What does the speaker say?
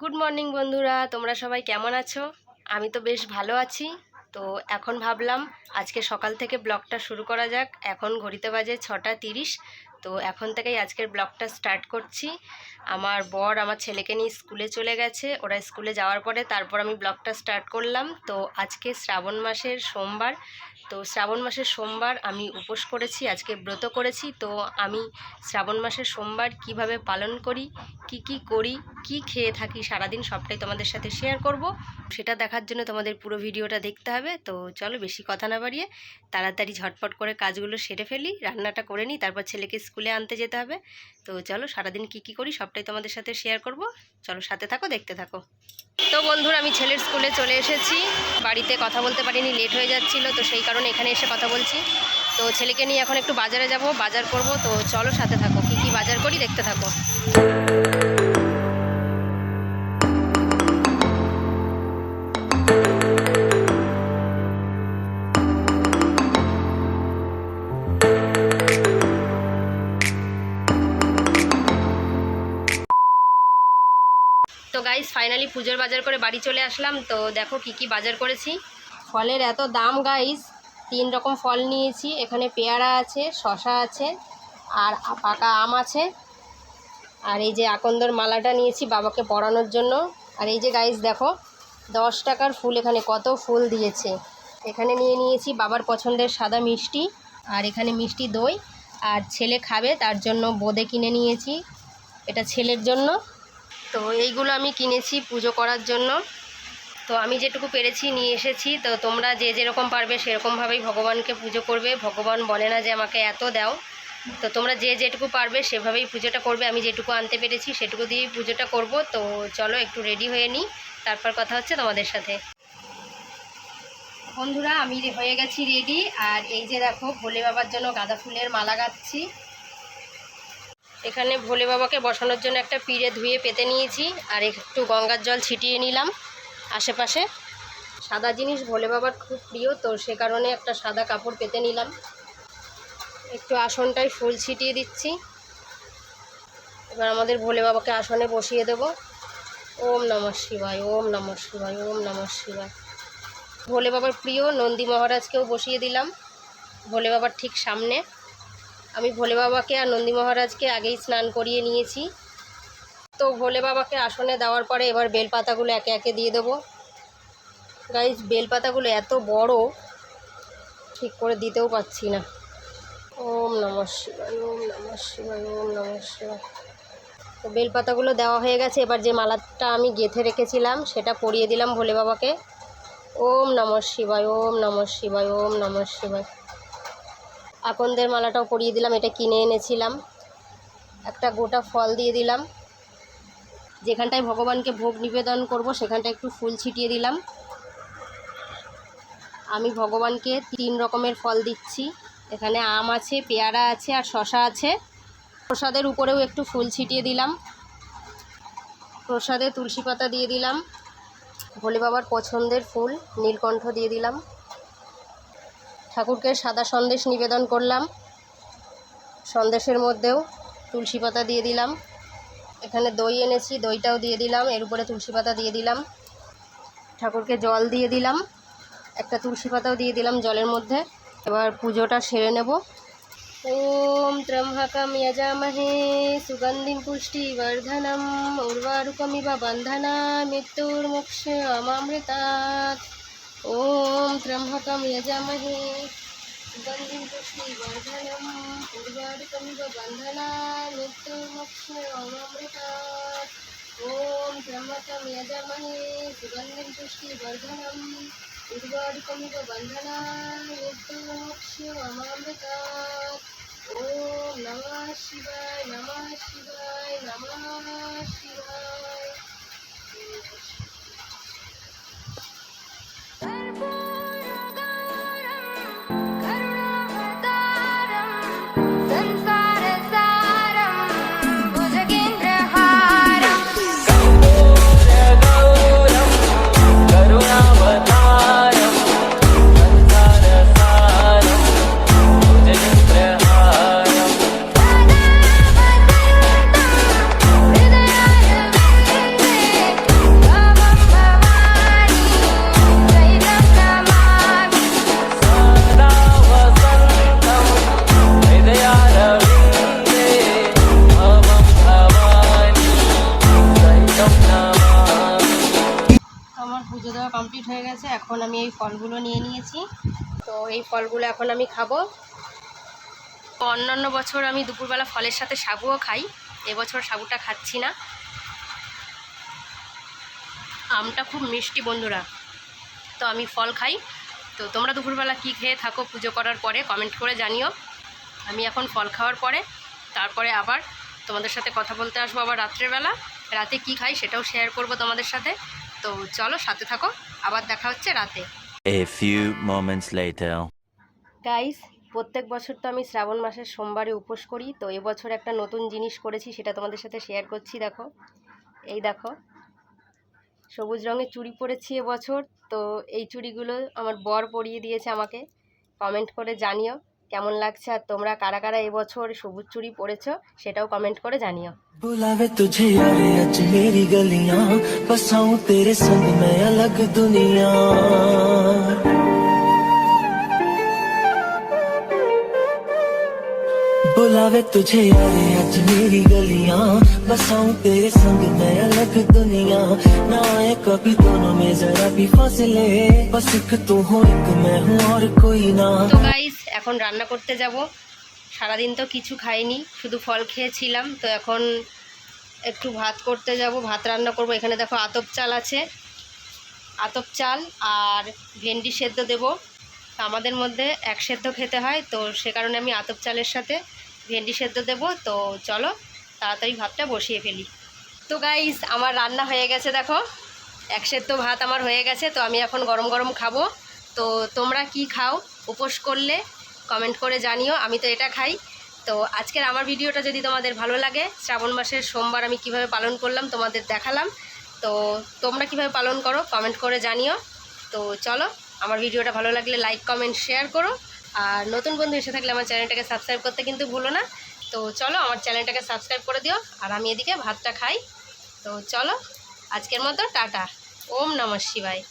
Good morning বন্ধুরা, তোমরা সবাই কেমন আছো? আমি তো বেশ ভালো আছি। তো এখন ভাবলাম আজকে সকাল থেকে ব্লগটা শুরু করা যাক। এখন ঘড়িতে বাজে 6:30। তো এখন থেকেই আজকের ব্লগটা স্টার্ট করছি। আমার বর আমার ছেলেকে নিয়ে স্কুলে চলে গেছে, ওরা স্কুলে যাওয়ার পরে তারপর আমি ব্লগটা স্টার্ট করলাম। তো আজকে শ্রাবণ মাসের সোমবার। তো শ্রাবণ মাসের সোমবার আমি উপোস করেছি, আজকে ব্রত করেছি। তো আমি শ্রাবণ মাসের সোমবার কিভাবে পালন করি, কি করি, কি খেয়ে থাকি সারাদিন, সবটাই তোমাদের সাথে শেয়ার করব। সেটা দেখার জন্য তোমাদের পুরো ভিডিওটা দেখতে হবে। তো চলো বেশি কথা না বাড়িয়ে তাড়াতাড়ি ঝটপট করে কাজগুলো সেরে ফেলি, রান্নাটা করে নিই, তারপর ছেলেকে স্কুলে আনতে যেতে হবে। তো চলো সারাদিন কি করি সবটাই তোমাদের সাথে শেয়ার করব। চলো সাথে থাকো, দেখতে থাকো। তো বন্ধুরা, আমি ছেলের স্কুলে চলে এসেছি। বাড়িতে কথা বলতে পারিনি, লেট হয়ে যাচ্ছিল, তো সেই কারণে এখানে এসে কথা বলছি। তো ছেলেকে নিয়ে এখন একটু বাজারে যাব, বাজার করব। তো চলো সাথে থাকো, কি বাজার করি দেখতে থাকো। তো গাইস, ফাইনালি পুজোর বাজার করে বাড়ি চলে আসলাম। তো দেখো কি বাজার করেছি। ফলের এত দাম গাইস, 3 রকম ফল নিয়েছি। এখানে পেয়ারা আছে, শসা আছে, আর পাকা আম আছে। আর এই যে আকন্দর মালাটা নিয়েছি বাবাকে পরানোর জন্য। আর এই যে গাইস দেখো, 10 টাকার ফুল, এখানে কত ফুল দিয়েছে। এখানে নিয়েছি বাবার পছন্দের সাদা মিষ্টি, আর এখানে মিষ্টি দই। আর ছেলে খাবে তার জন্য বোঁদে কিনে নিয়েছি, এটা ছেলের জন্য। তো এইগুলো আমি কিনেছি পুজো করার জন্য। তো আমি যেটুকু পেরেছি নিয়ে এসেছি। তো তোমরা যে যেরকম পারবে সেরকমভাবেই ভগবানকে পুজো করবে। ভগবান বলে না যে আমাকে এত দাও। তো তোমরা যে যেটুকু পারবে সেভাবেই পুজোটা করবে। আমি যেটুকু আনতে পেরেছি সেটুকু দিয়েই পুজোটা করব। তো চলো একটু রেডি হয়ে নিই, তারপর কথা হচ্ছে তোমাদের সাথে। বন্ধুরা, আমি হয়ে গেছি রেডি। আর এই যে দেখো, ভোলে বাবার জন্য গাঁদা ফুলের মালা গাঁথছি। এখানে ভোলে বাবাকে বসানোর জন্য একটা পিঁড়ে ধুয়ে পেতে নিয়েছি, আর একটু গঙ্গার জল ছিটিয়ে নিলাম আশেপাশে। সাদা জিনিস ভোলে বাবার খুব প্রিয়, তো সে কারণে একটা সাদা কাপড় পেতে নিলাম। একটু আসনটায় ফুল ছিটিয়ে দিচ্ছি। এবার আমাদের ভোলে বাবাকে আসনে বসিয়ে দেব। ওম নমঃ শিবায়, ওম নমঃ শিবায়, ওম নমঃ শিবায়। ভোলে বাবার প্রিয় নন্দী মহারাজকেও বসিয়ে দিলাম ভোলে বাবার ঠিক সামনে। আমি ভোলে বাবাকে আর নন্দী মহারাজকে আগেই স্নান করিয়ে নিয়েছি। তো ভোলে বাবাকে আসনে দেওয়ার পরে এবার বেলপাতাগুলো একে একে দিয়ে দেবো। গাইস, বেলপাতাগুলো এত বড়, ঠিক করে দিতেও পারছি না। ওম নমঃ শিবায়, ওম নমঃ শিবায়, ওম নমঃ শিবায়। তো বেলপাতাগুলো দেওয়া হয়ে গেছে। এবার যে মালাটা আমি গেঁথে রেখেছিলাম সেটা পরিয়ে দিলাম ভোলে বাবাকে। ওম নমঃ শিবায়, ওম নমঃ শিবায়, ওম নমঃ শিবায়। আকন্দের মালাটাও পরিয়ে দিলাম, এটা কিনে এনেছিলাম। একটা গোটা ফল দিয়ে দিলাম। যেখানটায় ভগবানকে ভোগ নিবেদন করব সেখানটায় একটু ফুল ছিটিয়ে দিলাম। আমি ভগবানকে 3 রকমের ফল দিচ্ছি। এখানে আম আছে, পেয়ারা আছে, আর শসা আছে। প্রসাদের উপরেও একটু ফুল ছিটিয়ে দিলাম। প্রসাদে তুলসী পাতা দিয়ে দিলাম। ভোলে বাবার পছন্দের ফুল নীলকণ্ঠ দিয়ে দিলাম। ঠাকুরকে সাদা সন্দেশ নিবেদন করলাম, সন্দেশের মধ্যেও তুলসী পাতা দিয়ে দিলাম। এখানে দই এনেছি, দইটাও দিয়ে দিলাম, এর উপরে তুলসী পাতা দিয়ে দিলাম। ঠাকুরকে জল দিয়ে দিলাম, একটা তুলসী পাতাও দিয়ে দিলাম জলের মধ্যে। এবার পুজোটা সেরে নেব। ওম ত্র্যম্বকম যজামহে সুগন্ধিম পুষ্টিবর্ধনম উর্বারুকমিব বন্ধনায় মৃত্যুর্মোক্ষামৃতাৎ। ওম ত্র্যম্বকম যজামহে সুগন্ধিম পুষ্টিবর্ধনম উর্বারুকমিব বন্ধনায় মৃত্যুর্মোক্ষামৃতাৎ। ওম ত্র্যম্বকম যজামহে সুগন্ধিম পুষ্টিবর্ধনম উর্বারুকমিব বন্ধনায় মৃত্যুর্মোক্ষামৃতাৎ। ওম নমঃ শিবায়, নমঃ শিবায়, নমঃ শিবায়। এই ফলগুলো নিয়ে নিয়েছি। তো এই ফলগুলো এখন আমি খাবো। অন্যান্য বছর আমি দুপুরবেলা ফলের সাথে সাবুও খাই, এবছর সাবুটা খাচ্ছি না। আমটা খুব মিষ্টি বন্ধুরা, তো আমি ফল খাই। তো তোমরা দুপুরবেলা কী খেয়ে থাকো পুজো করার পরে কমেন্ট করে জানিও। আমি এখন ফল খাওয়ার পরে তারপরে আবার তোমাদের সাথে কথা বলতে আসবো। আবার রাত্রেবেলা রাতে কি খাই সেটাও শেয়ার করব তোমাদের সাথে। তো চলো সাথে থাকো, আবার দেখা হচ্ছে রাতে। A few moments later. Guys, প্রত্যেক বছর তো আমি শ্রাবণ মাসের সোমবারে উপোস করি। তো এবছর একটা নতুন জিনিস করেছি, সেটা তোমাদের সাথে শেয়ার করছি। দেখো, এই দেখো সবুজ রঙের চুড়ি পরেছি এবছর। তো এই চুড়িগুলো আমার বর পরিয়ে দিয়েছে আমাকে। কমেন্ট করে জানিও কেমন লাগছে, আর তোমরা কারা কারা এবছর সবুজ চুড়ি পরেছো সেটাও কমেন্ট করে জানিও। बुलावे तुझे यारे अज मेरी गलियां, बसाऊं तेरे संग मैं अलग दुनिया। बुलावे तुझे यारे अज मेरी गलियां, बसाऊं तेरे संग मैं अलग दुनिया। ना आए कभी दोनों में जरा भी फासले, बस एक तू हो एक मैं हूँ और कोई ना। তো গাইস, এখন রান্না করতে যাব। সারাদিন তো কিছু খাইনি, শুধু ফল খেয়েছিলাম। তো এখন একটু ভাত করতে যাব, ভাত রান্না করব। এখানে দেখো আতপ চাল আছে, আতপ চাল আর ভেন্ডি সেদ্ধ দেব। আমাদের মধ্যে এক সেদ্ধ খেতে হয়, তো সে কারণে আমি আতপ চালের সাথে ভেন্ডি সেদ্ধ দেব। তো চলো তাড়াতাড়ি ভাতটা বসিয়ে ফেলি। তো গাইস, আমার রান্না হয়ে গেছে, দেখো এক সেদ্ধ ভাত আমার হয়ে গেছে। তো আমি এখন গরম গরম খাবো। তো তোমরা কি খাও উপোস করলে কমেন্ট করে জানিও। আমি তো এটা খাই। তো আজকের আমার ভিডিওটা যদি তোমাদের ভালো লাগে, শ্রাবণ মাসের সোমবার আমি কিভাবে পালন করলাম তোমাদের দেখালাম। তো তোমরা কিভাবে পালন করো কমেন্ট করে জানিও। তো চলো, আমার ভিডিওটা ভালো লাগলে লাইক কমেন্ট শেয়ার করো। আর নতুন বন্ধু এসে থাকলে আমার চ্যানেলটাকে সাবস্ক্রাইব করতে কিন্তু ভুলো না। তো চলো আমার চ্যানেলটাকে সাবস্ক্রাইব করে দিও, আর আমি এদিকে ভাতটা খাই। তো চলো আজকের মতো টাটা। ওম নমঃ শিবায়।